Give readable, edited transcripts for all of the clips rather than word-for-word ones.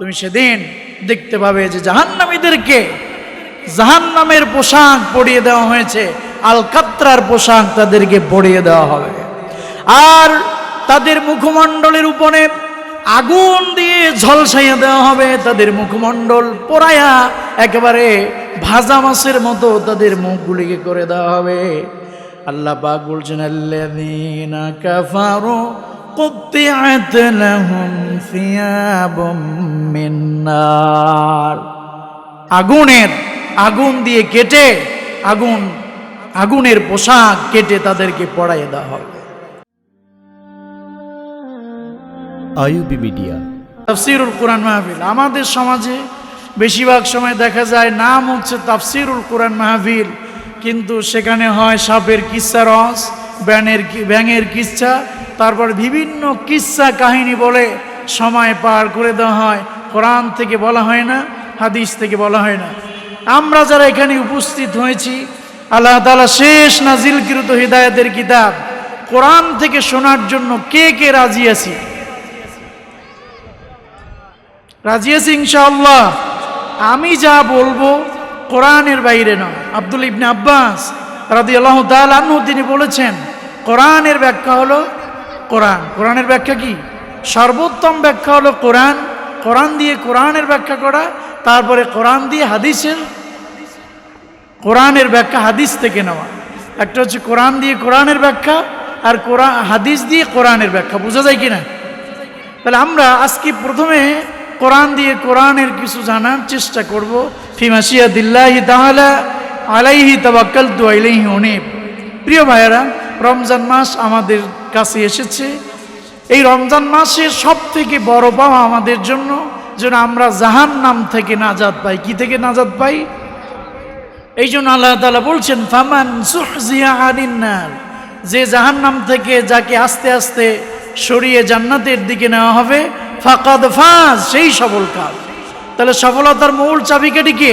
তুমি সেদিন দেখতে পাবে যে জাহান্নামীদেরকে জাহান্নামের পোশাক পরিয়ে দেওয়া হয়েছে, আল কাত্রার পোশাক তাদেরকে পরিয়ে দেওয়া হবে। আর তাদের মুখমণ্ডলের উপরে আগুন দিয়ে ঝলসাইয়া দেওয়া হবে, তাদের মুখমণ্ডল পোড়ায়া একেবারে ভাজা মাছের মতো তাদের মুখগুলিকে করে দেওয়া হবে। আল্লাহ পাক বলছেন, আল্লাযীনা কাফারু কুত্তিআত লাহুম সিয়াবুম মিন নার। আগুন দিয়ে কেটে আগুনের পোশাক কেটে তাদেরকে পরাইয়ে দেওয়া হবে। আইয়ুবী মিডিয়া তাফসীরুল কোরআন মাহফিল আমাদের সমাজে বেশিরভাগ সময় দেখা যায় নাম হচ্ছে তাফসীরুল কোরআন মাহফিল, কিন্তু সেখানে হয় সাপের কিচ্ছা রস, ব্যাঙের কিচ্ছা, তারপর বিভিন্ন কিচ্ছা কাহিনী বলে সময় পার করে দেওয়া হয়। কোরআন থেকে বলা হয় না, হাদিস থেকে বলা হয় না। আমরা যারা এখানে উপস্থিত হয়েছি, আল্লাহ তাআলা শেষ নাজিলকৃত হিদায়াতের কিতাব কোরআন থেকে শোনার জন্য কে কে রাজি আছি? রাজি আছি ইনশাআল্লাহ। আমি যা বলবো কোরআনের বাইরে নয়। আব্দুল ইবনে আব্বাস রাদিয়াল্লাহু তাআলা আনহু তিনি বলেছেন, কোরআনের ব্যাখ্যা হলো কোরআন। কোরআনের ব্যাখ্যা কি? সর্বোত্তম ব্যাখ্যা হলো কোরআন। কোরআন দিয়ে কোরআনের ব্যাখ্যা করা, তারপরে কোরআন দিয়ে কোরআনের ব্যাখ্যা হাদিস থেকে নেওয়া। একটা হচ্ছে কোরআন দিয়ে কোরআনের ব্যাখ্যা, আর হাদিস দিয়ে কোরআনের ব্যাখ্যা। বোঝা যায় কিনা? তাহলে আমরা আজকে প্রথমে কোরআন দিয়ে কোরআনের কিছু জানার চেষ্টা করব। ফি মাশিয়াতিল্লাহি তাআলা আলাইহি তাওয়াক্কালতু ওয়া ইলাইহি উনীব। প্রিয় ভাইয়েরা, রমজান মাস আমাদের কাছে এসেছে। এই রমজান মাসের সবথেকে বড় পাওয়া আমাদের জন্য যেন আমরা জাহান্নাম থেকে নাজাত পাই। কি থেকে নাজাত পাই? এই জন্য আল্লাহ তাআলা বলছেন, ফামান সুহজিয়া আনিন নার, যে জাহান্নাম থেকে যাকে আস্তে আস্তে সরিয়ে জান্নাতের দিকে নেওয়া হবে, ফাকাদ ফাজ, সেই সফল কাজ। তাহলে সফলতার মূল চাবিকাঠি কে?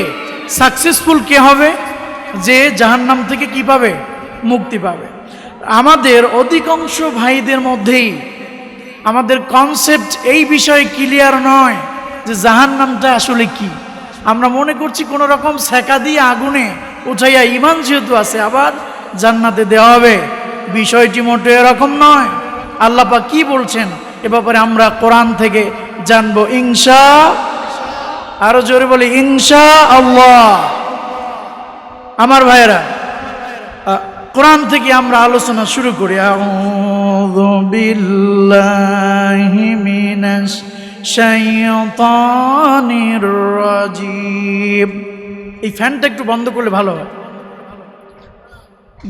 সাকসেসফুল কে হবে? যে জাহান্নাম থেকে কি পাবে? মুক্তি পাবে। আমাদের অধিকাংশ ভাইদের মধ্যেই আমাদের কনসেপ্ট এই বিষয়ে ক্লিয়ার নয় যে জাহান্নামটা আসলে কি। আমরা মনে করছি কোনো রকম সেকা দিয়ে আগুনে উঠাইয়া ঈমান যেহেতু আছে আবার জান্নাতে দেওয়া হবে। বিষয়টি মোটেও এরকম নয়। আল্লাহ পাক কি বলছেন এ ব্যাপারে আমরা কোরআন থেকে জানবো আরো জোরে বলি ইনশাআল্লাহ। আমার ভাইয়েরা, কোরআন থেকে আমরা আলোচনা শুরু করি। আউযু বিল্লাহি মিনাশ শাইতানির রাজিম। এই ফ্যানটা একটু বন্ধ করলে ভালো হয়।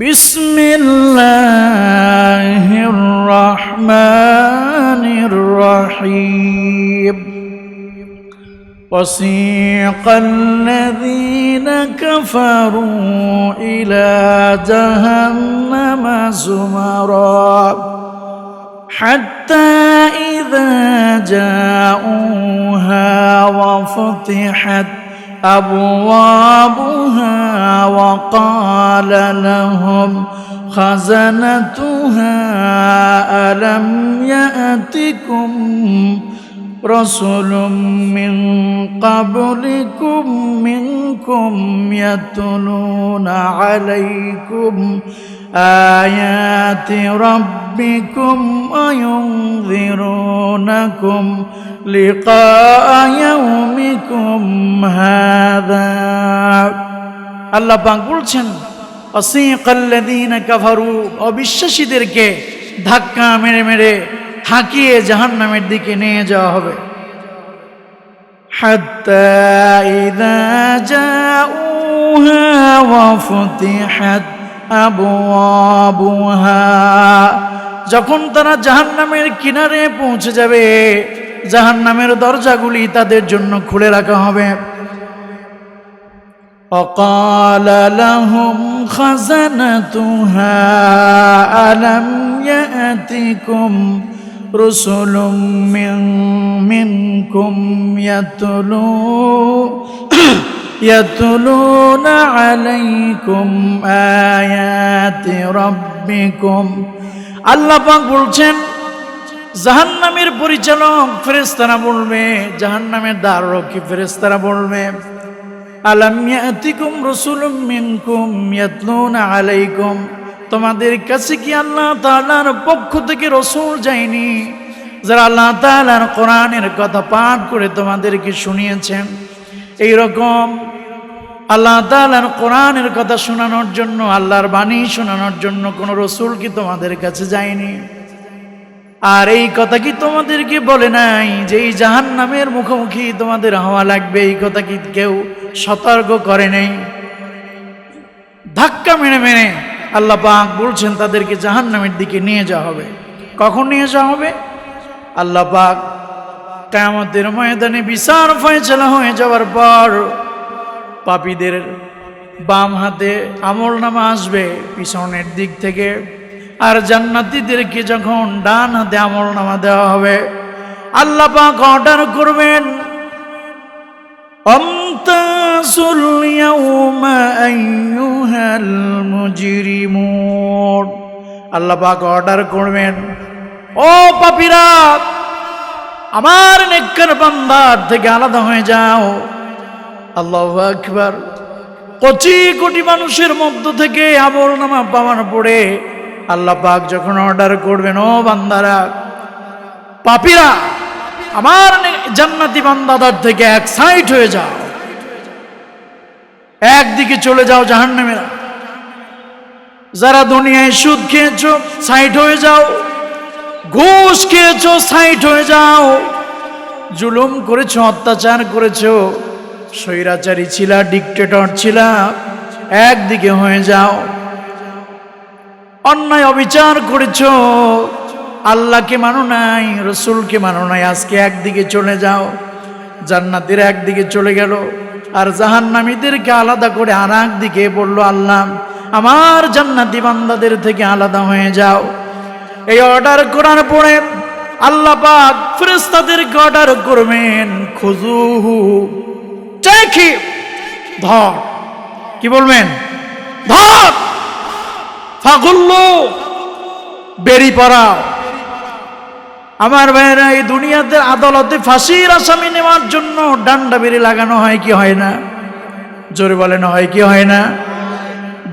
বিসমিল্লাহির রহমানির রহিম। وسيق الذين كفروا إلى جهنم زمرا حتى إذا جاءوها وفتحت أبوابها وقال لهم خزنتها ألم يأتكم رسول من قبلكم منكم يتلون عليكم آيات ربكم وينذرونكم لقاء يومكم هذا। আল্লাহ পাক বলছেন, ওয়াসিকাল্লাযীনা কাফারু, অবিশ্বাসীদেরকে ধাক্কা মেরে মেরে হাঁকিয়ে জাহান্নামের দিকে নিয়ে যাওয়া হবে। হাত্তা ইযা জাউহা ওয়া ফুতিহাত আবওয়াবুহা, যখন তারা জাহান্নামের কিনারে পৌঁছে যাবে জাহান্নামের দরজাগুলি তাদের জন্য খুলে রাখা হবে। وقال لهم خزنتها ألم يأتكم رسل منكم يتلون عليكم آيات ربكم। আল্লাহ পাক বলছেন, জাহান্নামের পরিচালক ফেরেশতারা বলবে, জাহান্নামের দ্বাররক্ষী ফেরেশতারা বলবে, আলাম ইয়াতিকুম রাসূলুম মিনকুম ইয়াতলুনা আলাইকুম, তোমাদের কাছে কি আল্লাহ তাআলার পক্ষ থেকে রাসূল যায়নি যারা আল্লাহ তাআলার কোরআনের কথা পাঠ করে তোমাদেরকে শুনিয়েছেন? এই রকম আল্লাহ তাআলার কোরআনের কথা শোনানোর জন্য, আল্লাহর বাণী শোনানোর জন্য কোন রাসূল কি তোমাদের কাছে যায়নি? আর এই কথা কি তোমাদেরকে বলে নাই যে এই জাহান্নামের মুখোমুখি তোমাদের হওয়া লাগবে? এই কথা কি কেউ সতর্ক করে নাই? ধাক্কা মেরে মেরে আল্লাহ পাক বলছেন তাদেরকে জাহান্নামের দিকে নিয়ে যাওয়া হবে। কখন নিয়ে যাওয়া হবে? আল্লাহ পাক কিয়ামতের ময়দানে বিচার ফয়সালা হয়ে যাওয়ার পর পাপীদের বাম হাতে আমলনামা আসবে পিছনের দিক থেকে, আর জান্নাতীদেরকে যখন ডান হাতে আমলনামা দেওয়া হবে, আল্লাহ পাক অর্ডার করবেন, আমতাসুল ইয়াউমা আইয়ুহাল মুজরিমুন। আল্লাহ পাক অর্ডার করবেন, ও পাপীরা, আমার নেককার বান্দার থেকে আলাদা হয়ে যাও। আল্লাহু আকবার। কোটি কোটি মানুষের মধ্য থেকে আমলনামা পাওয়ার পরে আল্লাহ পাক যখন অর্ডার করবেন, ও বান্দারা, পাপীরা, আমার জান্নাতি বান্দাদের থেকে এক সাইড হয়ে যাও, একদিকে চলে যাও জাহান্নামেরা। যারা দুনিয়ায় সুদ খেয়েছো সাইড হয়ে যাও, ঘুষ খেয়েছো সাইড হয়ে যাও, জুলুম করেছো, অত্যাচার করেছো, স্বৈরাচারী ছিলা, ডিক্টেটর ছিলা, একদিকে হয়ে যাও। অন্যায় অবিচার করেছো, আল্লাহকে মানো নাই, রসুলকে মানো নাই, আজকে একদিকে চলে যাও। জান্নাতের একদিকে চলে গেল, আর জাহান্নামীদেরকে আলাদা করে আর একদিকে বলল, আল্লাহ আমার জান্নাতি বান্দাদের থেকে আলাদা হয়ে যাও। এই অর্ডার করার পরে আল্লাহ পাক ফেরেশতাদেরকে অর্ডার করবেন, খুযুহু, দেখি, ধর। কি বলবেন? ধর, ফাগুল্লু, বেরি পড়াও। আমার ভাইয়েরা, এই দুনিয়াতে আদালতে ফাঁসির আসামি নেওয়ার জন্য ডান্ডা বেরি লাগানো হয় কি হয় না? জোরে বলেন, হয় কি হয় না?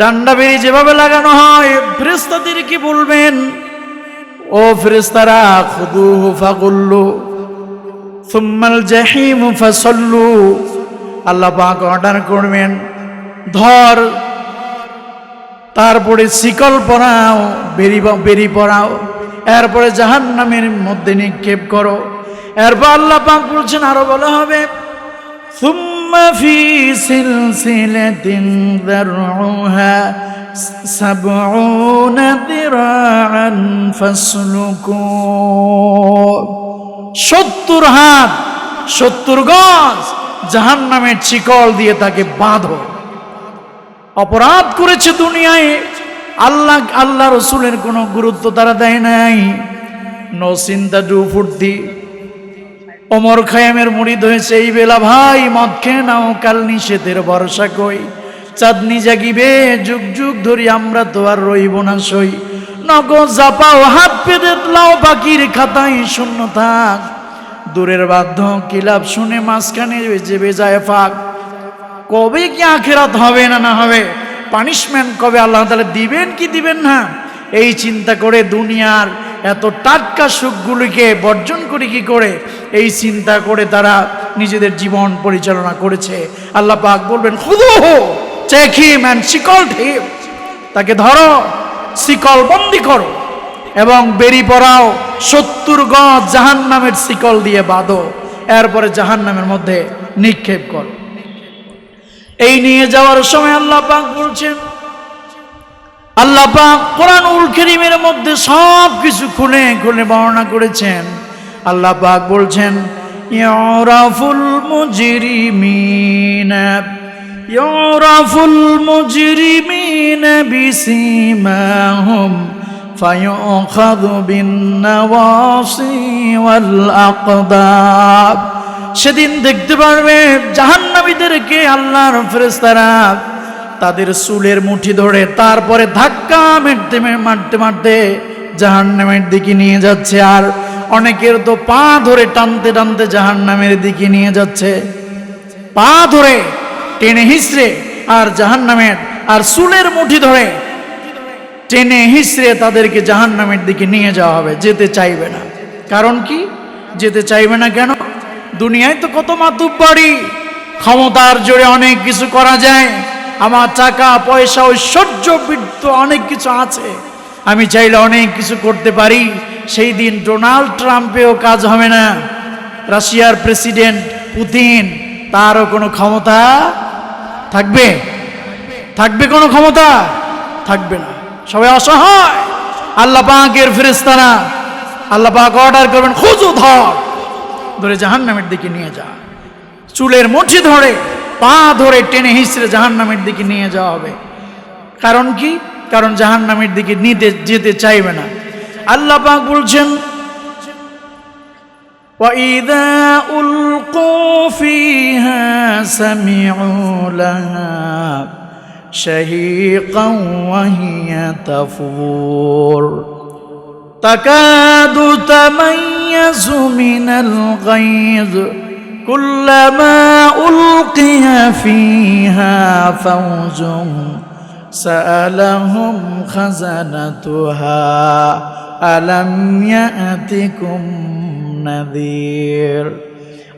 ডান্ডা বেরি যেভাবে লাগানো হয়, ফেরেশতাদের কি বলবেন, ও ফেরেশতারা, খুযুহু ফাগুল্লু সুম্মাল জাহিমু ফাসাল্লু। আল্লাহ পাক অর্ডার করবেন, ধর, তারপরে শিকল পরাও, বেরি পরাও, এরপরে জাহান্নামের মধ্যে নিক্ষেপ করো। এরপর আল্লাহ পাক বলছেন, আরো বলা হবে, সুম্মা ফি সিলসিলাতিন যারউহা সাবউনা দিরাআন ফাসলুকু। 70 হাত, 70 গজ জাহান্নামের শিকল দিয়ে তাকে বাঁধো। অপরাধ করেছে দুনিয়ায়, আল্লাহ রসুলের কোনো গুরুত্ব তারা দেয় নাই। নো চিন্তা ডু ফুর্তি। ওমর খায়ামের মুরিদ হয়েছে এই বেলা, ভাই মদ খেয়ে নাও, কাল নিষেধের ভরসা কই, চাঁদনি জাগিবে যুগ যুগ ধরি, আমরা তো আর রইব না সই, নগদ জাপাও হাত পেতে লাও, বাকির খাতায় শূন্য থাক, দূরের বাধ্য কিলাপ শুনে মাঝখানে বেজে যায় ফাঁক। কবে কি আখিরাত হবে না না হবে, পানিশমেন্ট কবে আল্লাহ তাআলা দিবেন কি দিবেন না, এই চিন্তা করে দুনিয়ার এত টাটকা সুখগুলিকে বর্জন করি কি করে, এই চিন্তা করে তারা নিজেদের জীবন পরিচালনা করেছে। আল্লাহ পাক বলবেন, খুযুহু, টেক হিম এন্ড শিকল হিম, তাকে ধরো, শিকল বন্দি করো এবং বেরি পরাও, 70 গজ জাহান্নামের শিকল দিয়ে বাঁধো, এরপরে জাহান্নামের মধ্যে নিক্ষেপ করো। এই নিয়ে যাওয়ার সময় আল্লাহ পাক বলছেন, আল্লাহ পাক কোরআনুল কারীমের মধ্যে সব কিছু খুলে খুলে বর্ণনা করেছেন। আল্লাহ পাক বলছেন, ইউরাফুল মুজরিমিনা, ইউরাফুল মুজরিমিনা বিসিমাহুম ফায়ুখাযু বিন-নাওয়াসি ওয়াল আকদাব। সেদিন দেখতে পারবে জাহান্নামীদেরকে আল্লাহর ফেরেশতারা তাদের চুলের মুঠি ধরে তারপরে ধাক্কা মারতে মারতে জাহান্নামের দিকে নিয়ে যাচ্ছে। আর অনেকের তো পা ধরে টানতে টানতে জাহান্নামের দিকে নিয়ে যাচ্ছে, পা ধরে টেনে হিঁচড়ে, আর জাহান্নামের আর চুলের মুঠি ধরে টেনে হিঁচড়ে তাদেরকে জাহান্নামের দিকে নিয়ে যাওয়া হবে, যেতে চাইবে না। কারণ কি যেতে চাইবে না কেন? দুনিয়ায় তো কত মাতুব্বাড়ি, ক্ষমতার জোরে অনেক কিছু করা যায়, আমার টাকা পয়সা ঐশ্বর্য বৃদ্ধ অনেক কিছু আছে, আমি চাইলে অনেক কিছু করতে পারি। সেই দিন ডোনাল্ড ট্রাম্পেও কাজ হবে না, রাশিয়ার প্রেসিডেন্ট পুতিন, তারও কোনো ক্ষমতা থাকবে? থাকবে কোনো ক্ষমতা? থাকবে না। সবাই অসহায়। আল্লাহ পাকের ফেরেশতারা, আল্লাহ পাক অর্ডার করবেন, খুঁজো, ধরে জাহান্নামের দিকে নিয়ে যা। চুলের মুঠি ধরে পা ধরে টেনে হিঁচড়ে জাহান্নামের দিকে নিয়ে যাওয়া হবে। কারণ কি? কারণ জাহান্নামের দিকে নিতে যেতে চাইবে না। আল্লাহ পাক বলছেন, وَإِذَا أُلْقُوا فِيهَا سَمِعُوا لَهَا شَهِيقًا وَهِيَ تَفُورُ تَكَادُ تَمَيَّزُ مِنَ الْغَيْظِ كُلَّمَا أُلْقِيَ فِيهَا فَوْجٌ سَأَلَهُمْ خَزَنَتُهَا أَلَمْ يَأْتِكُمْ نذير।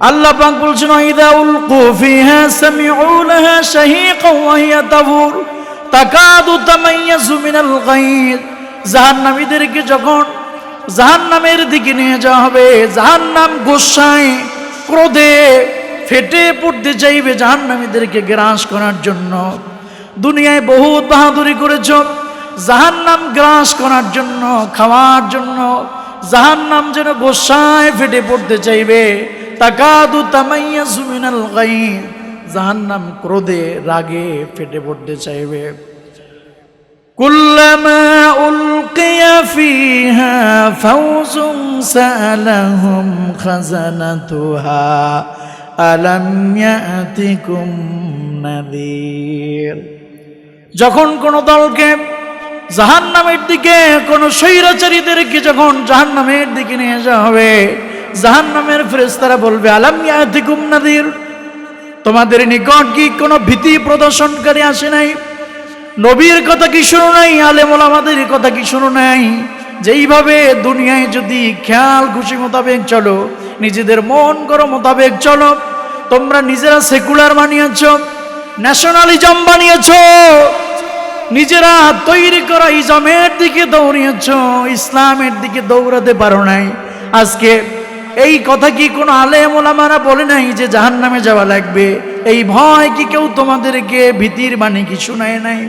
আল্লাহ পাক বলছেন, ইদা উলকু ফিহা সামিউ লাহা শাহীকান ওয়া হিয়া তাফুর তাকাদু তামাইয়াজু মিনাল গায়জ। জাহান্নামীদেরকে যখন জাহান্নামের দিকে নিয়ে যাওয়া হবে, জাহান্নাম গোসায় ক্রোধে ফেটে পড়তে চাইবে জাহান্নামীদেরকে গ্রাস করার জন্য। দুনিয়ায় বহুত বাহাদুরি করেছ, জাহান্নাম গ্রাস করার জন্য, খাওয়ার জন্য। জাহান্নাম যেন গোসায় ফেটে পড়তে চাইবে। তাকাদু তামাইয়াজু মিনাল গায়জ, জাহান্নাম ক্রোধে রাগে ফেটে পড়তে চাইবে। কুল্লামা উলকিয়া ফিহা ফাওজুন সাআলাহুম খাজানাতুহা আলাম ইয়াতিকুম নাযীর। যখন কোন দলকে জাহান্নামের দিকে, কোন স্বৈরাচারীদেরকে যখন জাহান্নামের দিকে নিয়ে যাওয়া হবে, জাহান্নামের ফেরেশতারা বলবে, আলাম ইয়াতিকুম নাযীর, তোমাদের নিকট কি কোনো ভীতি প্রদর্শনকারী আসে নাই? নবীর কথা কি শুনো নাই? আলেম ওলামাদের কথা কি শুনো নাই? যেইভাবে দুনিয়ায় যদি খেয়াল খুশি মোতাবেক চলো, নিজেদের মন করো মোতাবেক চলো, তোমরা নিজেরা সেকুলার বানিয়েছ, ন্যাশনালিজম বানিয়েছ, নিজেরা তৈরি করা ইজমের দিকে দৌড়িয়েছ, ইসলামের দিকে দৌড়াতে পারো নাই। আজকে এই কথা কি কোনো আলেম ওলামারা বলে নাই যে জাহান্নামে যাওয়া লাগবে? এই ভয় কি কেউ তোমাদেরকে ভীতির বাণী কি শোনায় নাই?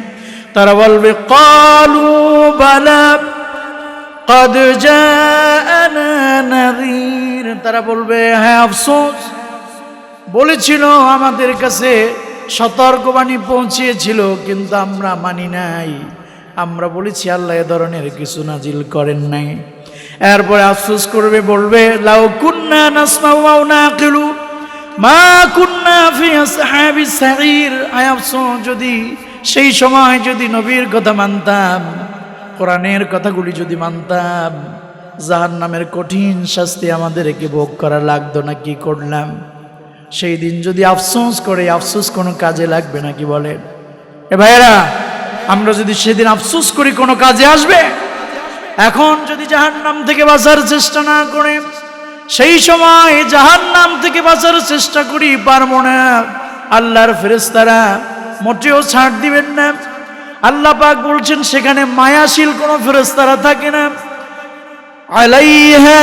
তারা বলবে, ক্বালু বালা ক্বাদ জাআনা নাযীর, তারা বলবে, হ্যাঁ আফসোস, বলেছিল, আমাদের কাছে সতর্কবাণী পৌঁছিয়েছিল, কিন্তু আমরা মানি নাই। আমরা বলেছি আল্লাহ এ ধরনের কিছু নাজিল করেন নাই। এরপরে আফসোস করবে, বলবে, লাউ কুন্না নাসমাউ ওয়া নাকিলু মা কুন্না ফি আসহাবিস সাঈর। আয় আফসোস, যদি সেই সময় যদি নবীর কথা মানতাম, কোরআনের কথাগুলি যদি মানতাম, জাহান্নামের কঠিন শাস্তি আমাদেরকে ভোগ করা লাগতো না, কি করলাম? সেই দিন যদি আফসোস করে, আফসোস কোনো কাজে লাগবে নাকি বলেন? এ ভাইয়েরা, আমরা যদি সেদিন আফসোস করি কোনো কাজে আসবে? এখন যদি জাহান্নাম থেকে বাঁচার চেষ্টা না করে সেই সময় জাহান্নাম থেকে বাঁচার চেষ্টা করি, পারবো না। আল্লাহর ফেরেশতারা মোটেও ছাড় দিবেন না। আল্লাহ পাক বলছেন, সেখানে মায়াশীল কোনো ফেরেশতারা থাকে না। আলাইহা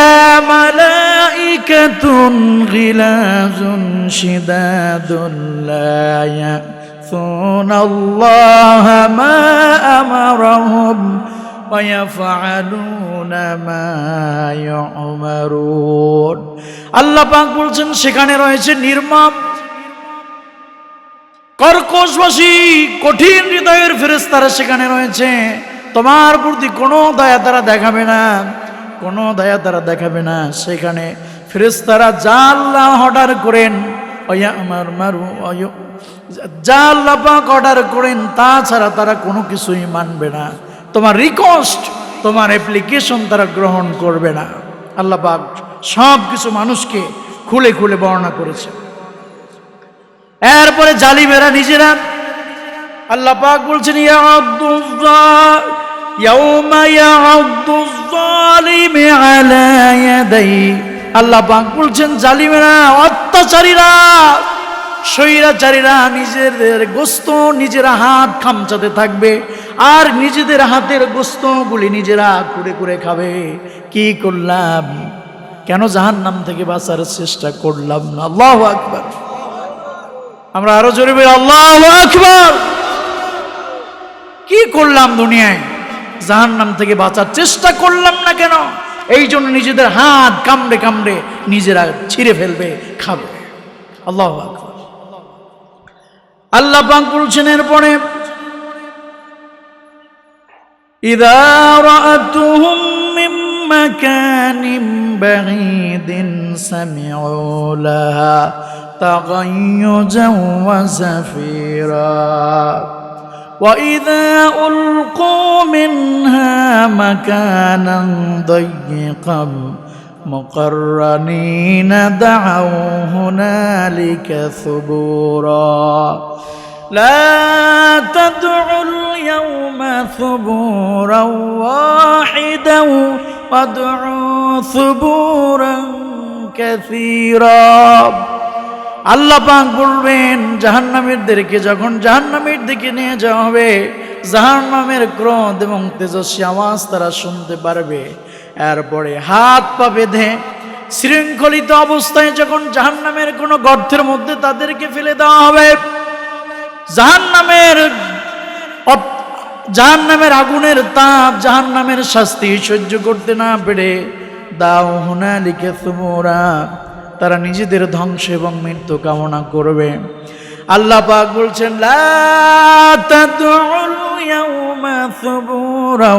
মালাইকাতুন গিলাজুন শিদাদুন লা ইয়াসুনাল্লাহা মা আমারাহুম ওয়া ইয়াফআলুনা মা ইউমারুন। আল্লাহ পাক বলছেন, সেখানে রয়েছে নির্মম, কর্কশভাষী, কঠিন হৃদয়ের ফেরেশতারা সেখানে রয়েছে। তোমার প্রতি কোনো দয়া তারা দেখাবে না, কোনো দয়া তারা দেখাবে না। সেখানে ফেরেশতারা যা আল্লাহ অর্ডার করেন, যা আল্লাহ পাক অর্ডার করেন, তাছাড়া তারা কোনো কিছুই মানবে না। তোমার রিকোয়েস্ট, তোমার অ্যাপ্লিকেশন তারা গ্রহণ করবে না। আল্লাহ পাক সব কিছু মানুষকে খুলে খুলে বর্ণনা করেছে। এরপরে জালিমেরা নিজেরা, আল্লাহ পাক বলছেন ইয়াউমা ইয়াউদ্দুজ জালিমু আলা ইয়াদাইহি, আল্লাহ পাক বলছেন জালিমেরা, অত্যাচারীরা, স্বৈরাচারীরা নিজেদের গোস্ত নিজেরা হাত খামচাতে থাকবে আর নিজেদের হাতের গোস্তগুলি নিজেরা কুড়ে কুড়ে খাবে। কি করলাম, কেন জাহান্নাম থেকে বাঁচার চেষ্টা করলাম না? আল্লাহু আকবার। আমরা আরো জোরে বলি আল্লাহু আকবার। কি করলাম দুনিয়ায়, জাহান্নাম থেকে বাঁচার চেষ্টা করলাম না কেন? এই জন্য নিজেদের হাত কামড়ে কামড়ে নিজেরা ছিঁড়ে ফেলবে, খাবে। আল্লাহু আকবার। আল্লাহ পাক বলছেন এরপরে ইযা রাআতুহুম মিন মাকানিন বাঈদিন সামিউ লাহা তাগায়্যুজান ওয়া যাফীরা ওয়া ইযা উলকু মিনহা মাকানান দায়্যিকান মুকাররানিনা দাউ হুনালিকা সুবুরা لا تدعوا اليوم ثبورا واحدا وادعوا ثبورا كثيرا। আল্লাহ পাক বলবেন জাহান্নামীদেরকে যখন জাহান্নামের দিকে নিয়ে যাওয়া হবে, জাহান্নামের ক্রোধ এবং তেজস্বী আওয়াজ তারা শুনতে পারবে। এরপরে হাত পা বেঁধে শৃঙ্খলিত অবস্থায় যখন জাহান্নামের কোনো গর্তের মধ্যে তাদেরকে ফেলে দেওয়া হবে, জাহান্নামের আগুনের তাপ, জাহান্নামের শাস্তি সহ্য করতে না পেরে দাউ হুনালিকা সুবুরা, তারা নিজেদের ধ্বংস এবং মৃত্যু কামনা করবে। আল্লাহ পাক বলছেন লা তাদউল ইয়াউমা সুবুরা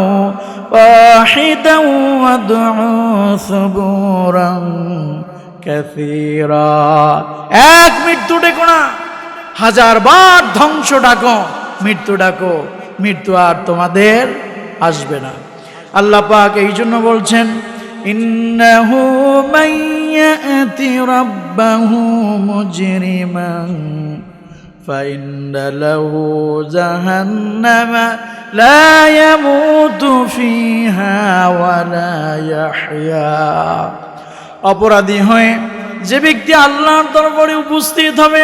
ওয়াহিদা ওয়াদউ সুবুরান কাসীরা। এক মৃত্যু ডেকো না, 1000 বার ধ্বংস ডাকো, মৃত্যু ডাকো, মৃত্যু আর তোমাদের আসবে না। আল্লাহ পাক এই জন্য বলছেন ইন্নাহু মাইয়াতি রাব্বাহু মুজরিমান ফাইন্না লাহু জাহান্নামা লা ইয়ামুতু ফিহা ওয়া লা ইয়াহইয়া। অপরাধী হয়ে যে ব্যক্তি আল্লাহর দরবারে উপস্থিত হবে,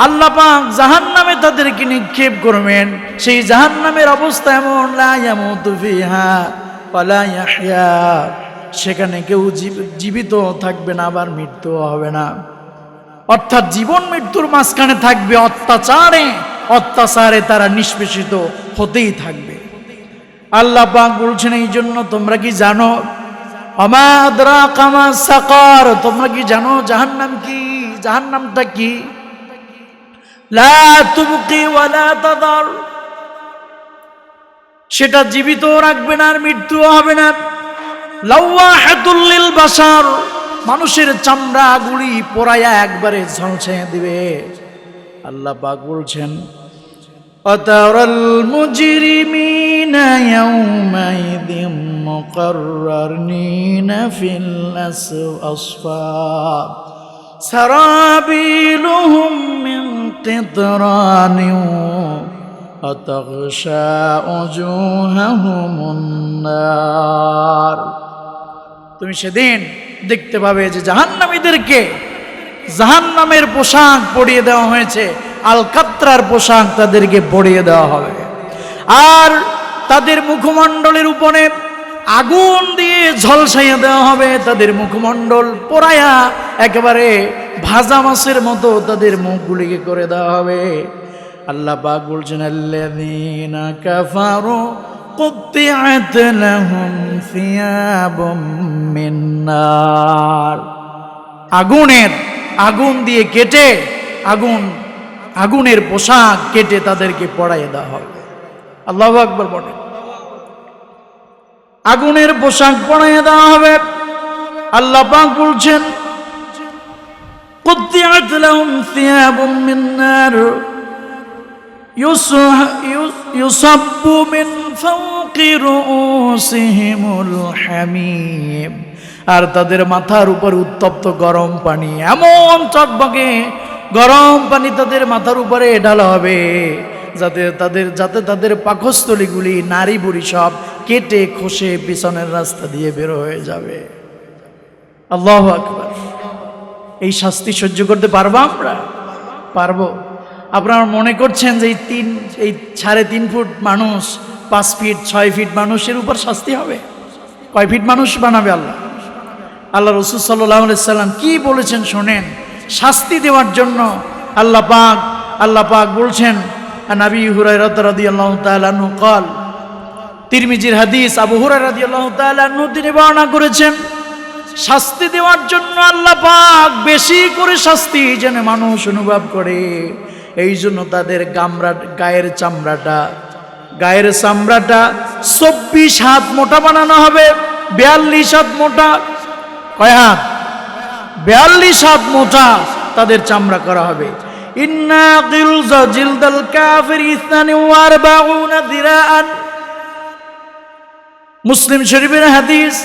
আল্লাহ পাক জাহান্নামে তাদেরকে নিক্ষেপ করবেন। সেই জাহান্নামের অবস্থা এমন লা ইয়ামুতু ফিহা ওয়া লা ইয়াহইয়া, সেখানে কেউ জীবিত থাকবে না, আবার মৃত্যু হবে না। অর্থাৎ জীবন মৃত্যুর মাঝখানে থাকবে, অত্যাচারে তারা নিষ্পেষিত হতেই থাকবে। আল্লাহ পাক বলছেন এই জন্য তোমরা কি জানো, আমা আদরাকা মা সাকার, তোমরা কি জানো জাহান্নাম কি? জাহান্নামটা কি? লা তুবকি ওয়া লা তাদার, সেটা জীবিত রাখবে না আর মৃত্যু হবে না। লাওয়াহাতুল লিল বাশার, মানুষের চামড়া গুলি পোড়ায়া একবারে ঝলসে দিবে। আল্লাহ পাক বলছেন আতারাল মুজরিমিনা ইয়াউমাইযিন মুকাররানিনা ফিল আসফার সারাবিলুহুম মিন কিতরানিন ওয়া তাগশা উজুহাহুমুন নার। তুমি সেদিন দেখতে পাবে যে জাহান্নামীদেরকে জাহান্নামের পোশাক পরিয়ে দেওয়া হয়েছে, আল কাত্রার পোশাক তাদেরকে পরিয়ে দেওয়া হবে, আর তাদের মুখমণ্ডলের উপরে আগুন দিয়ে ঝলসাইয়া দেওয়া হবে। তাদের মুখমণ্ডল পোড়ায়া একেবারে ভাজা মাছের মতো তাদের মুখগুলিকে করে দেওয়া হবে। আল্লাহ পাক বলছেন আল্লাযীনা কাফারু কুত্তিআত লাহুম সিয়াবুম মিন নার, আগুন দিয়ে কেটে আগুনের পোশাক কেটে তাদেরকে পরাইয়ে দেওয়া হবে। আল্লাহু আকবার বলেন। আগুনের পোশাক পরাইয়ে দেওয়া হবে। আল্লাহ পাক বলছেন কুত্তিআত লাহুম সিয়াবুম মিন নার ইউসাব্বু মিন ফাওকি রুউসিহিমুল হামিম আর তাদের মাথার উপর উত্তপ্ত গরম পানি, এমন চকবকে গরম পানি তাদের মাথার উপরে ঢালা হবে যাতে তাদের পাকস্থলীগুলি নারী বুড়ি সব কেটে খসে পিছনের রাস্তা দিয়ে বের হয়ে যাবে। আল্লাহু আকবার। এই শাস্তি সহ্য করতে পারবো আমরা? পারবো? আপনারা মনে করছেন যে এই 3.5 ফুট মানুষ, 5 ফিট 6 ফিট মানুষের উপর শাস্তি হবে? কয় ফিট মানুষ বানাবে আল্লাহ? আল্লাহ রাসূল সাল্লাল্লাহু আলাইহি সাল্লাম কি বলেছেন শোনেন। শাস্তি দেওয়ার জন্য আল্লাহ পাক বলছেন, নবী হুরায়রা রাদিয়াল্লাহু তাআলা আনহু قال, তিরমিজির হাদিস, আবু হুরায়রা রাদিয়াল্লাহু তাআলা আনহু তিনি বর্ণনা করেছেন, শাস্তি দেওয়ার জন্য আল্লাহ পাক বেশি করে শাস্তি যেন মানুষ অনুভব করে, এই জন্য তাদের গায়ের চামড়াটা 24 হাত মোটা বানানো হবে। 42 হাত মোটা। কয় হাত? 42 হাত মোটা তাদের চামড়া করা হবে। ইন্না গিলজা জিলদাল কাফির 42 যিরাআন। মুসলিম শরীফের হাদিস।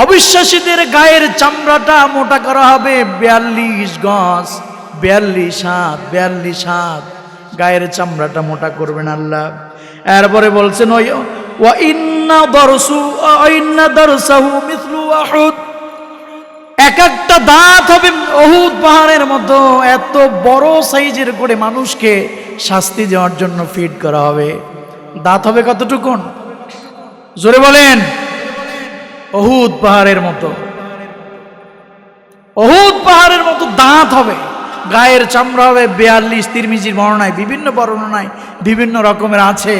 অবিশ্বাসীদের গায়ের চামড়াটা মোটা করা হবে 42 গজ, 42 হাত গায়ের চামড়াটা মোটা করবেন আল্লাহ। এরপরে বলছেন ওয়া ইন্না দারসাহু মিসলু উহুদ। এক একটা দাঁত হবে উহুদ পাহাড়ের মতো এত বড় সাইজের করে মানুষকে শাস্তি দেওয়ার জন্য ফিট করা হবে। দাঁত হবে কতটুকুন? জোরে বলেন। উহুদ পাহাড়ের মতো, উহুদ পাহাড়ের মতো দাঁত হবে। গায়ের চামড়া হবে 42। তিরমিজির বর্ণনায়, বিভিন্ন বর্ণনায় বিভিন্ন রকমের আছে।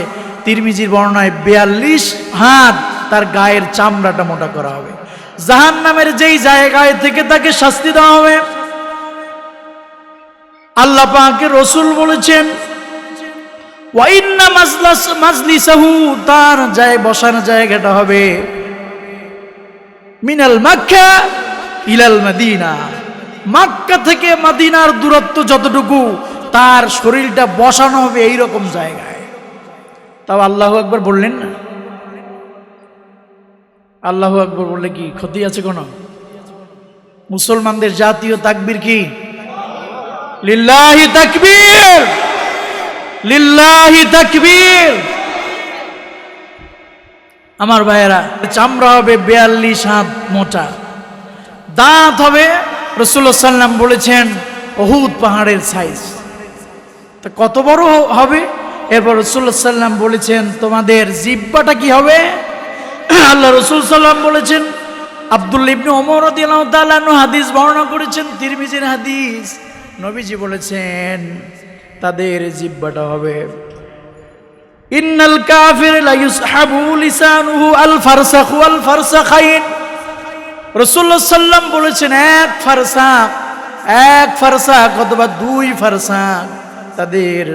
তিরমিজির বর্ণনায় 42 হাত তার গায়ের চামড়াটা মোটা করা হবে। জাহান্নামের যেই জায়গায় থেকে তাকে শাস্তি দেওয়া হবে, আল্লাহ পাকের রাসূল বলেছেন ওয়া ইন্না মাজলিসাহু, তার বসার জায়গাটা হবে মিনাল মক্কা ইলাল মদিনা, মক্কা থেকে মদিনার দূরত্ব যতটুকু তার শরীরটা বসানো হবে এইরকম জায়গায়। তাও আল্লাহু আকবার বললেন না? আল্লাহু আকবার বললে কি ক্ষতি আছে কোনো? মুসলমানদের জাতীয় তাকবীর কি? লিল্লাহি তাকবীর, লিল্লাহি তাকবীর। আমার ভাইয়েরা, চামড়া হবে 42 হাত মোটা, দাঁত হবে রাসূলুল্লাহ সাল্লাল্লাহু আলাইহি ওয়াসাল্লাম বলেছেন উহুদ পাহাড়ের সাইজ। তা কত বড় হবে? এরপর রাসূলুল্লাহ সাল্লাল্লাহু আলাইহি ওয়াসাল্লাম বলেছেন তোমাদের জিহ্বাটা কি হবে? আল্লাহ রাসূল সাল্লাল্লাহু আলাইহি ওয়াসাল্লাম বলেছেন, আব্দুল্লাহ ইবনে ওমর রাদিয়াল্লাহু তাআলা আনহু হাদিস বর্ণনা করেছেন, তিরমিজির হাদিস, নবীজি বলেছেন তাদের জিহ্বাটা হবে ইন্নাল কাফির লা ইউসহাবু লিসানুহু আল ফারসাখ ওয়াল ফারসাখাইন। রাসূলুল্লাহ সাল্লাল্লাহু আলাইহি ওয়াসাল্লাম বলেছেন এক ফারসাখ অথবা 2 ফারসাখ তাদের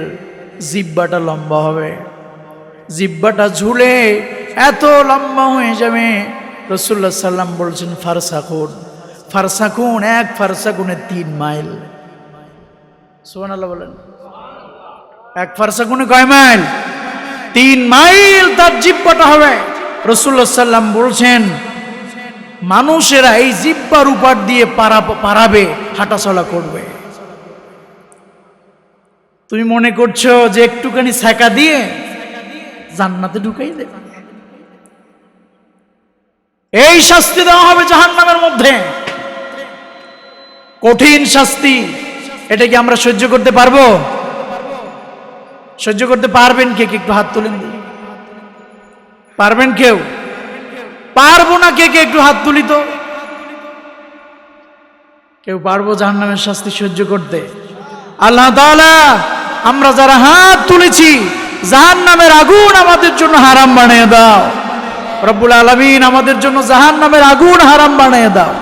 জিহ্বাটা লম্বা হবে, জিহ্বাটা ঝুলে এত লম্বা হয়ে যাবে। রাসূলুল্লাহ সাল্লাল্লাহু আলাইহি ওয়াসাল্লাম বলেছেন ফারসাকুন, এক ফারসাকুনে 3 মাইল। সুবহানাল্লাহ বলেন। এক ফারসাকুনে কয় মাইল? 3 মাইল তার জিহ্বাটা হবে। রাসূলুল্লাহ সাল্লাল্লাহু আলাইহি ওয়াসাল্লাম বলছেন মানুষেরা এই জিহ্বার উপর দিয়ে পারাবে, হাঁটাচলা করবে। তুমি মনে করছো যে একটুখানি ছ্যাঁকা দিয়ে জান্নাতে ঢুকাই দেবে? এই শাস্তি দেওয়া হবে জাহান্নামের মধ্যে, কঠিন শাস্তি। এটা কি আমরা সহ্য করতে পারবো? সহ্য করতে পারবেন কে? একটু হাত তুলেন। পারবেন কেউ? পারবো না কে? একটু হাত তুলি তো। কেউ পারবো জাহান্নামের শাস্তি সহ্য করতে? আল্লাহ তাআলা আমরা যারা হাত তুলেছি জাহান্নামের আগুন আমাদের জন্য হারাম বানিয়ে দাও। রব্বুল আলামিন আমাদের জন্য জাহান্নামের আগুন হারাম বানিয়ে দাও।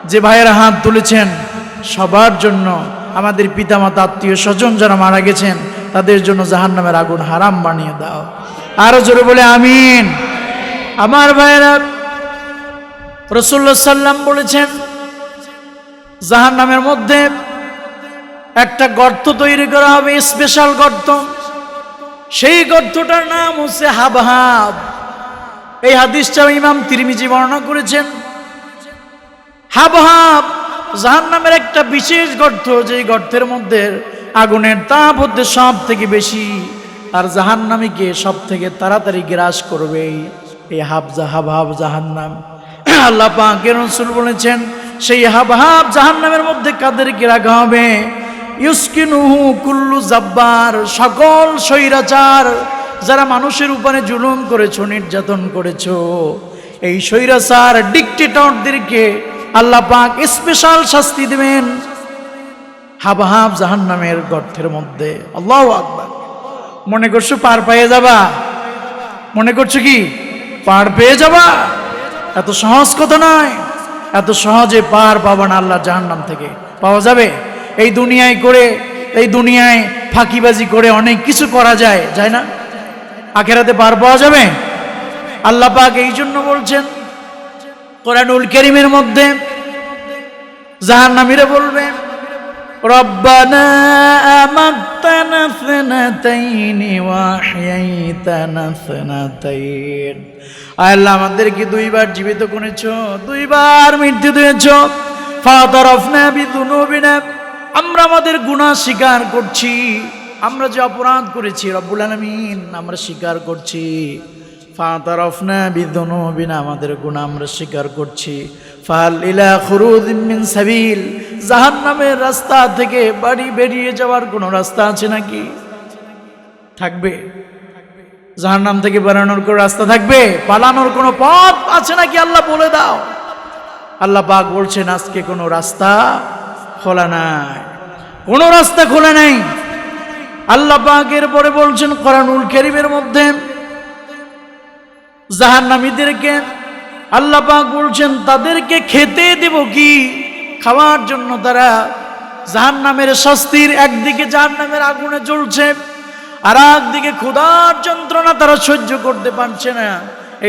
যে ভাইয়েরা হাত তুলেছেন সবার জন্য, আমাদের পিতামাতা আত্মীয় স্বজন যারা মারা গেছেন তাদের জন্য জাহান্নামের আগুন হারাম বানিয়ে দাও। আরো জোরে বলে আমিন। আমার ভাইয়েরা, রাসূলুল্লাহ সাল্লাল্লাহু আলাইহি ওয়াসাল্লাম বলেছেন জাহান্নামের মধ্যে একটা গর্ত তৈরি করা হবে, স্পেশাল গর্ত। সেই গর্তটার নাম হচ্ছে হাবহাব। এই হাদিসটা ইমাম তিরমিজি বর্ণনা করেছেন। হাবহাব জাহান্নামের একটা বিশেষ গর্ত, যে গর্তের মধ্যে আগুনের তাপ হতে সব থেকে বেশি, আর জাহান্নামীকে সব থেকে তাড়াতাড়ি গ্রাস করবে এই হাবহাব জাহান্নাম। আল্লাহ পাকের রাসূল বলেছেন, সেই হাবহাব জাহান্নামের মধ্যে কাদেরকে রাখা হবে? ইউসকিনুহু কুল্লু জাব্বার, সকল স্বৈরাচার, যারা মানুষের উপরে জুলুম করেছো, নির্যাতন করেছো, এই স্বৈরাচার ডিক্টেটরদেরকে আল্লাহ পাক স্পেশাল শাস্তি দেবেন হাবহাব জাহান্নামের গর্তের মধ্যে। আল্লাহু আকবার। মনে করছো পার পেয়ে যাবা? মনে করছো কি পার পেয়ে যাবা? এত সহজ কথা নয়, এত সহজে পার পাবা না আল্লাহ জাহান্নাম থেকে। পাওয়া যাবে? এই দুনিয়ায় করে, এই দুনিয়ায় ফাঁকিবাজি করে অনেক কিছু করা যায়, যায় না? আখিরাতে পার পাওয়া যাবে? আল্লাহ পাক এই জন্য বলছেন কোরআনুল কারীমের মধ্যে, জাহান্নামীরা বলবে, রব্বানা আমাত্তানা সানাতাইনি ওয়া আহয়াইতানা সানাতাইন। আল্লাহ আমাদেরকে দুইবার জীবিত করেছো, দুইবার মৃত্যু দিয়েছো। ফাতারাফনা বিযুনুবিনা, আমরা আমাদের গুনাহ স্বীকার করছি, আমরা যে অপরাধ করেছি রব্বুল আলামিন আমরা স্বীকার করছি। ফাতারাফনা বিযুনুবিনা, আমাদের গুনাহ আমরা স্বীকার করছি। ফাল ইলা খুরুজিম মিন সাবিল, জাহান্নামের রাস্তা থেকে বাড়ি বেরিয়ে যাওয়ার কোনো রাস্তা আছে নাকি? থাকবে? জাহান্নাম থেকে বেরোনোর কোনো রাস্তা থাকবে? পালানোর কোনো পথ আছে নাকি? আল্লাহ বলে দাও। আল্লাহ পাক বলছেন আজকে কোনো রাস্তা খোলা নাই, কোনো রাস্তা খোলা নাই। আল্লাহ পাক এরপরে বলছেন কোরআনুল কারীমের মধ্যে, জাহান্নামীদেরকে আল্লাহ পাক বলছেন তাদেরকে খেতে দেব কি? খাওয়ার জন্য তারা জাহান্নামের শাস্তির, একদিকে জাহান্নামের আগুনে জ্বলছে, আর একদিকে ক্ষুধার যন্ত্রণা তারা সহ্য করতে পারছে না।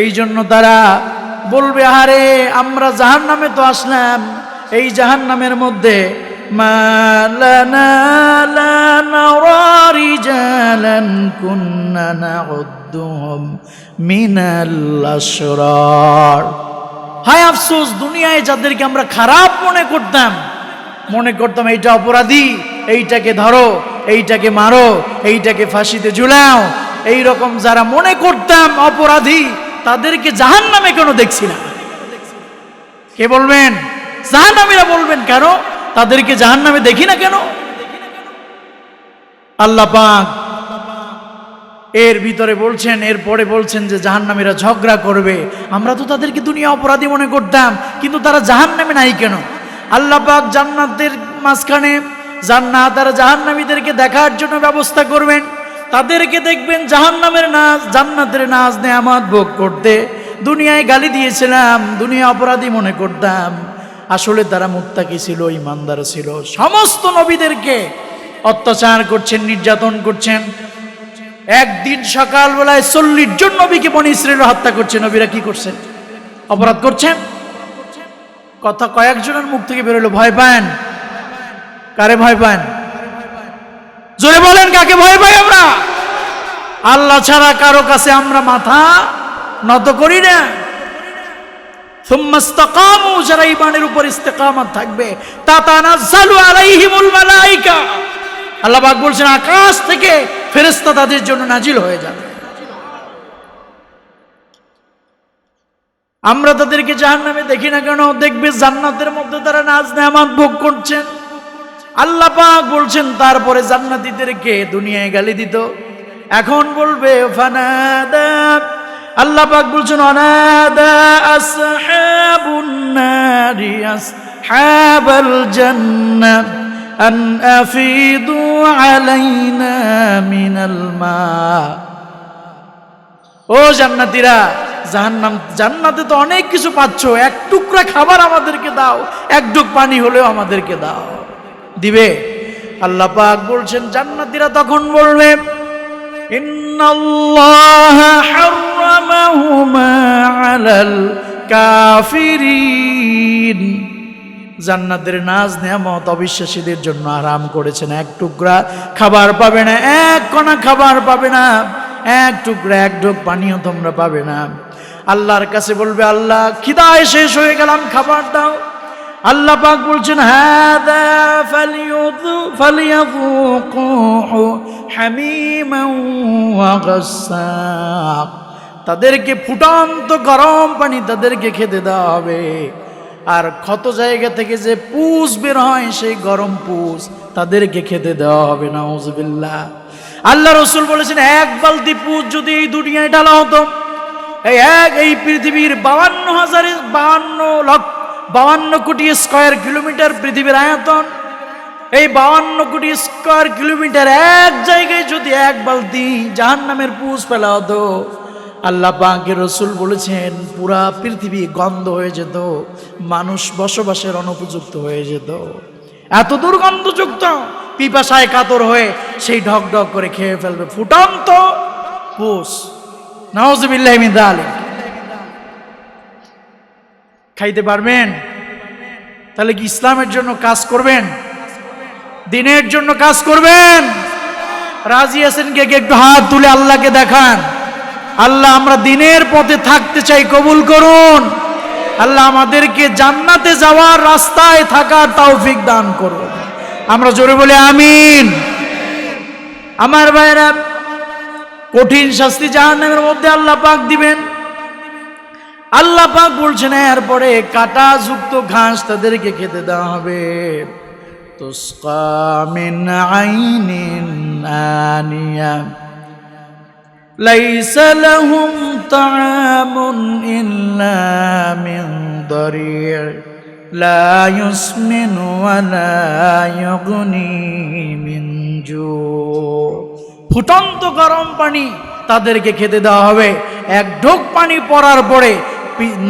এই জন্য তারা বলবে, আরে আমরা জাহান্নামে তো আসলাম, এই জাহান্নামের মধ্যে মা লানা লা নারা রিজালান কুন্না নাউদ্দুহুম মিনাল আশরার। হায় আফসোস, দুনিয়ায় যাদেরকে আমরা খারাপ মনে করতাম এইটা অপরাধী, এইটাকে ধরো, এইটাকে মারো, এইটাকে ফাঁসিতে ঝুলাও, এই রকম যারা মনে করতাম অপরাধী, তাদেরকে জাহান্নামে কেন দেখছি না? কে বলবেন? জাহান্নামীরা বলবেন, কেন তাদেরকে জাহান্নামে দেখি না কেন? আল্লাহ পাক এর ভিতরে বলছেন, এরপরে বলছেন যে জাহান্নামীরা ঝগড়া করবে, আমরা তো তাদেরকে দুনিয়া অপরাধী মনে করতাম, কিন্তু তারা জাহান্নামে নাই কেন? আল্লাহ পাক জান্নাতের মাঝখানে জান্নাত আর জাহান্নামীদেরকে দেখার জন্য ব্যবস্থা করবেন। তাদেরকে দেখবেন জাহান্নামের নাজ, জান্নাতের নাজ নেয়ামত ভোগ করতে। দুনিয়ায় গালি দিয়েছিলাম, দুনিয়া অপরাধী মনে করতাম, আসলে তারা মুত্তাকি ছিল, ইমানদার ছিল। সমস্ত নবীদেরকে অত্যাচার করছেন, নির্যাতন করছেন। একদিন সকালবেলায় 40 জন নবীকে বনী ইসরাঈল হত্যা করছে। নবীরা কি করছেন? অপরাধ করছেন? কথা কয়েকজনের মুখ থেকে বেরোলো, ভয় পান? কারে ভয় পান? জোরে বলেন, কাকে ভয় পাই আমরা? আল্লাহ ছাড়া কারো কাছে আমরা মাথা নত করি না। সুম্মা ইসতাকামু, যারা ঈমানের উপর ইস্তেকামত থাকবে, তাতানাজ্জালু আলাইহিমুল মালায়েকা, আল্লাহ পাক বলছেন আকাশ থেকে ফেরেশতা তাদের জন্য নাজিল হয়ে যাবে। আমরা তাদেরকে জাহান্নামে দেখি না কেন? দেখবে জান্নাতের মধ্যে তারা নাজ নেয়ামত ভোগ করছেন। আল্লাহ পাক বলছেন তারপরে জান্নাতীদেরকে দুনিয়ায় গালি দিত, এখন বলবে ফানাদা, আল্লাহ পাক বলছেন অনাদা আসহাবুন নারি আসহাবাল জান্নাহ আন আফিদু আলাইনা মিনাল মা। ও জান্নাতীরা, জান্নাতে তো অনেক কিছু পাচ্ছ, এক টুকরা খাবার আমাদেরকে দাও, এক ঢুক পানি হলেও আমাদেরকে দাও। দিবে? আল্লাহ পাক বলছেন জান্নাতীরা তখন বলবে ইন্নাল্লাহা হাররামাহুমা আলাল কাফিরিন, জান্নাতের নাজ নেয়ামত অবিশ্বাসীদের জন্য আরাম করেছেন। এক টুকরা খাবার পাবে না, এক কণা খাবার পাবে না, এক টুকরা এক ঢোক পানিও তোমরা পাবে না। আল্লাহর কাছে বলবে, আল্লাহ খিদায় শেষ হয়ে গেলাম, খাবার দাও। আল্লাহ পাক বলছেন হাদা ফালিয়াযুকুহু হামিমান ওয়া গাসসাক, তাদেরকে ফুটন্ত গরম পানি তাদেরকে খেতে দেওয়া হবে। আর ক্ষত জায়গা থেকে যে পুষ বের হয় সেই গরম পুষ তাদেরকে খেতে দেওয়া হবে। নাউজুবিল্লাহ। আল্লাহ রসুল বলেছেন এক বালতি পুষ যদি এই দুনিয়ায় ঢালা হতো, এই পৃথিবীর 52 কোটি স্কয়ার কিলোমিটার পৃথিবীর আয়তন, এই 52 কোটি স্কয়ার কিলোমিটার এক জায়গায় যদি এক বালতি জাহান্নামের পুষ ফেলা হতো, আল্লাহ পাকের রসুল বলেছেন পুরা পৃথিবী গন্ধ হয়ে যেত, মানুষ বসবাসের অনুপযুক্ত হয়ে যেত। এত দুর্গন্ধযুক্ত, পিপাসায় কাতর হয়ে সেই ঢক ঢক করে খেয়ে ফেলবে ফুটন্ত পুষ। নাউজুবিল্লাহি মিন যালিক। খাইতে পারবেন? তাহলে কি ইসলামের জন্য কাজ করবেন? দিনের জন্য কাজ করবেন? রাজি আছেন কে? একটু হাত তুলে আল্লাহকে দেখান। আল্লাহ আমরা দিনের পথে থাকতে চাই, কবুল করুন। আল্লাহ আমাদেরকে জান্নাতে যাওয়ার রাস্তায় থাকার তৌফিক দান করুন। আমরা জোরে বলি আমিন। আমার ভাইরা, কঠিন শাস্তি জাহান্নামের মধ্যে আল্লাহ পাক দিবেন। আল্লাহ পাক বলছেন এরপরে কাঁটা যুক্ত ঘাস তাদেরকে খেতে দেওয়া হবে। তুসকা মিন আইনিন আনিয়া লাইসা লাহুম তাআমুন ইল্লা মিন দারি' লা ইউসমিনু ওয়া লা ইউগনি মিন জু'। ফুটন্ত গরম পানি তাদেরকে খেতে দেওয়া হবে। এক ঢোক পানি পড়ার পরে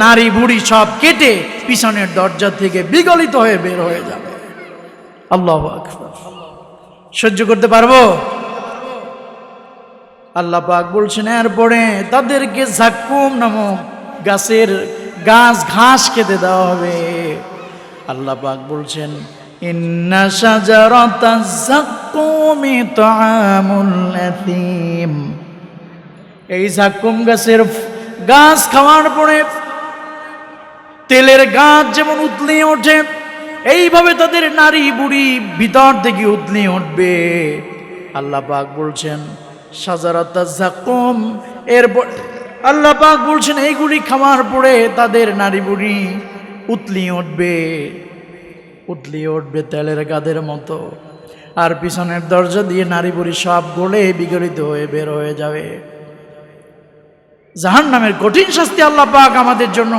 নারী বুড়ি সব কেটে পিছনের দরজা থেকে বিগলিত হয়ে বের হয়ে যাবে। আল্লাহু আকবার। সহ্য করতে পারবো? আল্লাহ পাক বলছেন এরপরে তাদেরকে যাক্কুম নামক গাছের ঘাস খেতে দেওয়া হবে। আল্লাহ পাক বলছেন ইন্না শাজারাতাজ যাক্কুমি তাআমুল আথীম। এই যাক্কুম গাছের গাছ খাওয়ার পরে তেলের গাছ যেমন উতলিয়ে ওঠে, এইভাবে তাদের নারী বুড়ি ভিতর থেকে উতলিয়ে উঠবে। আল্লাহ পাক বলছেন শাজারাতাজ যাক্কুম। এরপর আল্লাহ পাক বলছেন এইগুলি খাওয়ার পরে তাদের নারী বুড়ি উতলিয়ে উঠবে তেলের গাদের মতো। আর পিছনের দরজা দিয়ে নারী বুড়ি সব গলে বিগলিত হয়ে বের হয়ে যাবে। জাহান্নামের কঠিন শাস্তি আল্লাহ পাক আমাদের জন্য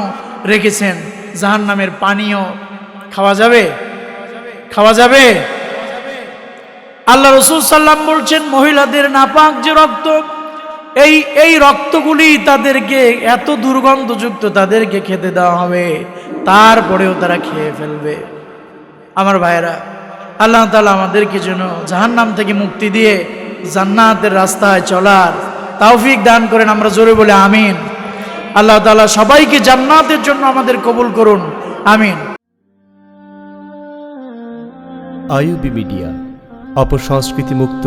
রেখেছেন। জাহান্নামের পানীয় খাওয়া যাবে? খাওয়া যাবে? আল্লাহ রাসূল সাল্লাম বলছেন মহিলাদের নাপাক যে রক্ত, এই রক্তগুলি তাদেরকে এত দুর্গন্ধযুক্ত, তাদেরকে খেতে দেওয়া হবে, তারপরেও তারা খেয়ে ফেলবে। আমার ভাইয়েরা, আল্লাহ তাআলা আমাদেরকে যেন জাহান্নাম থেকে মুক্তি দিয়ে জান্নাতের রাস্তায় চলার তৌফিক দান করেন। আমরা জোরে বলে আমিন। আল্লাহ তাআলা সবাইকে জান্নাতের জন্য আমাদের কবুল করুন, আমিন। আইইউবি মিডিয়া, অপসংস্কৃতি মুক্ত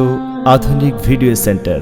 আধুনিক ভিডিও সেন্টার।